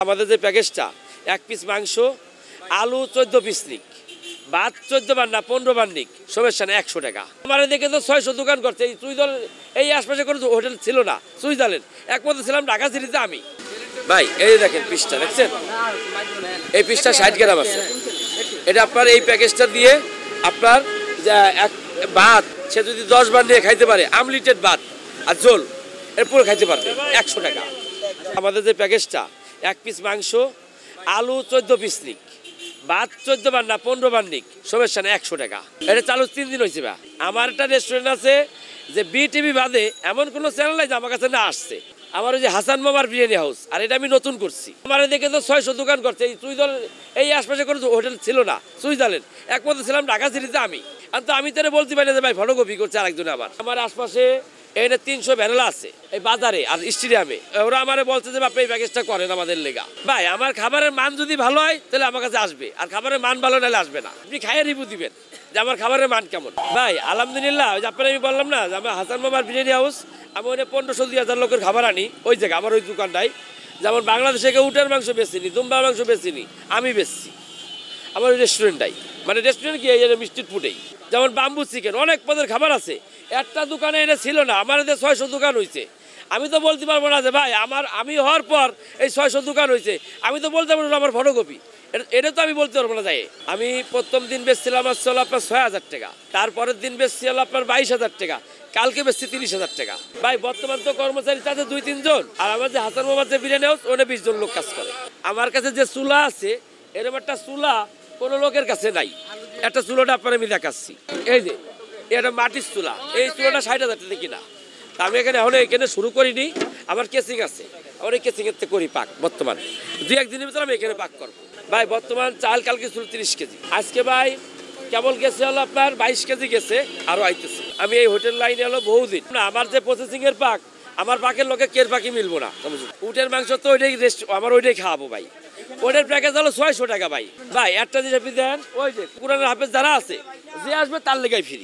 আমাদের যে প্যাকেজটা 1 পিস মাংস, আলু 14 পিস নিক, ভাত 14 বার না 15 বার নিক, সমস্যা না 100 টাকা। আমার দেখে তো 600 দোকান করছে। এই সুইদল এই আশপাশে কোনো হোটেল ছিল না। সুইজারল্যান্ড একমাত্র ছিলাম ঢাকা সিটিতে আমি। ভাই এই দেখেন পিসটা দেখছেন, এই পিসটা 60 গ্রাম আছে। এটা আপনার এই প্যাকেজটা দিয়ে আপনার এক ভাত সে যদি 10 বার নিয়ে খাইতে পারে, আনলিমিটেড ভাত আর ঝোল এরপর খাইতে পারবে 100 টাকা। আমাদের যে প্যাকেজটা 1 পিস মাংস, আলু 14 পিস নিক, ভাত 14 বার না 15 বার নিক, সমস্যা না 100 টাকা। এটা চালু 3 দিন হয়েছে। ভাই আমার একটা রেস্টুরেন্ট আছে যে বিটিভি বাদে এমন কোনো চ্যানেল নাই যে আমার কাছে না আসছে। আমার ওই যে হাসান মামার বিরিয়ানি হাউস, আর এটা আমি নতুন করছি। আমার দেখে তো 600 দোকান করছে। এই সুইদল এই আশপাশে কোনো হোটেল ছিল না। সুইজারল্যান্ড একমাত্র ছিলাম ঢাকা সিটিতে আমি। আর তো আমি তারা বলতে পারি না যে ভাই ফটোকপি করছে আরেকজনে। আমার আশপাশে এখানে 300 ভ্যানেলা আছে এই বাজারে আর স্টেডিয়ামে। ওরা আমার বলছে যে আপনি এই প্যাকেজটা করেন আমাদের লেগা। ভাই আমার খাবারের মান যদি ভালো হয় তাহলে আমার কাছে আসবে, আর খাবারের মান ভালো নাহলে আসবে না। আপনি খাইয়ে রিভিউ দিবেন যে আমার খাবারের মান কেমন। ভাই আলহামদুলিল্লাহ, ওই যে আপনার আমি বললাম না যে আমার হাসান মামার বিরিয়ানি হাউস, আমি ওই 1500-2000 লোকের খাবার আনি ওই জায়গায়। আমার ওই দোকানটাই যেমন বাংলাদেশে কেউ উটের মাংস বেচিনি, দুম্বার মাংস বেচিনি, আমি বেচছি আমার ওই রেস্টুরেন্টটাই। মানে রেস্টুরেন্ট কি এই স্ট্রিট ফুডেই, যেমন বাম্বু চিকেন, অনেক পদের খাবার আছে। একটা দোকানে এটা ছিল না, আমার এদের 600 দোকান হয়েছে। আমি তো বলতে পারবো না যে ভাই আমি হওয়ার পর এই 600 দোকান হয়েছে। আমি তো বলতে পারবো না আমার ফটোকপি, এটা তো আমি বলতে পারবো না। যাই আমি প্রথম দিন বেচছিলাম আসছিল আপনার 6000 টাকা, তারপরের দিন বেচছিল আপনার 22,000 টাকা, কালকে বেচছি 30,000 টাকা। ভাই বর্তমান তো কর্মচারী আছে 2-3 জন, আর আমার যে হাসান মামার যে বিরিয়ানি হাউস ওখানে 20 জন লোক কাজ করে। আমার কাছে যে চুলা আছে এরকম একটা চুলা কোনো লোকের কাছে নাই। একটা চুলাটা আপনার আমি দেখাচ্ছি, এই যে এটা মাটির চুলা। এই চুলাটা 60,000 টাকা কিনা। আমি এখানে শুরু করিনি, আমার কেসিং আছে, আমার এই কেসিংয়ের থেকে করি পাক। বর্তমান 2-1 দিনের ভিতরে আমি এখানে পাক করবো। ভাই বর্তমান চাল কালকে ছিল 30 কেজি, আজকে ভাই কেবল গেছে হলো আপনার 22 কেজি গেছে, আরও আইতেছে। আমি এই হোটেল লাইনে হলো বহুদিন না। আমার যে প্রসেসিংয়ের পাক, আমার পাকের লোকে কের পাকি মিলবো না। উটের মাংস তো ওইটাই আমার ওইটাই খাওয়াবো ভাই। ওটার প্যাকেজ হলো 600 টাকা। ভাই একটা জিনিস আপনি দেন, ওই যে পুরানের হাফেজ যারা আছে যে আসবে তার লেগাই ফ্রি।